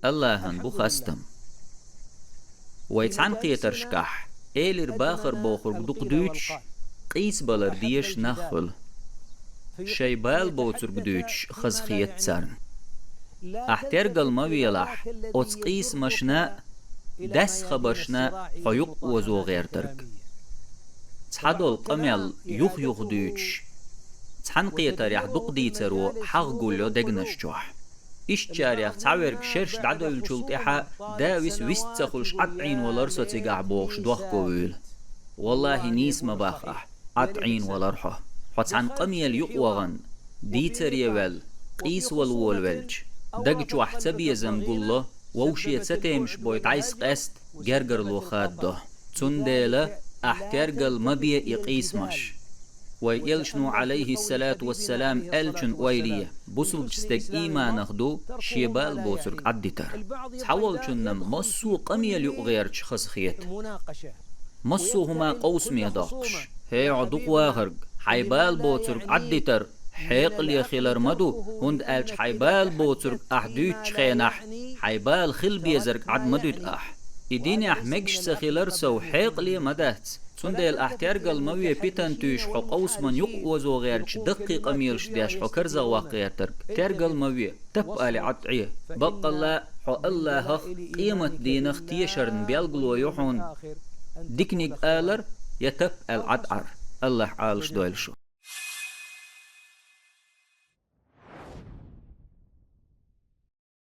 الله هن بخستم ويتعن قيترشكح إيلر باخر بوخر دق دوتش قيس بلر ديش نخل شيبال بوتر دوتش خزخيت سرن احترقل ما ويلح قيس مشنا دس خبرشنا حيق وزو غير ترك تحدو القمل يخ دوتش تحن قيتر يح دق ديترو حق قولو دقنشجوح إيش جاريخ تعويرك شرش دعدو الجلطيحة داويس ويستخلش عطعين ولرسو تيقع بوخش دوخ قويل والله نيس مباخح عطعين ولرحه حتى عن قميل يقوغن ديتر يوال قيس والولج دقجو احتبي زنقوله ووشي تتيمش بويت عيس قست جرجر لو خاده تنديله احترقل مبيا يقيس مش ويلشنو عليه الصلاة والسلام ألشن ويلية بوصل جستك إيمان أخدو شيبال بوصرك عدتر تحول شنم مصو قميل يغير شخص خيت مصو هما قوس ميداقش هي عدوق واغرق حيبال بوصرك عدتر حيق لي خيلر مدو هند ألش حيبال بوصرك أحدوش خينح حيبال خل بيزرك عد مدود إديني أحمقش سخيلر سو حيق لي مدهت تندل احترقل مويه بيتن توش حق قوس من يقوزو غيرش دقيق اميرش داش حق كرزا واقير ترك ترقل مويه تبقى لعطعيه بقى الله حق الله هخ قيمة دينخ تيشرن بيلقلو يحون ديكنيق آلر يتب العطعر الله عالش دويلشو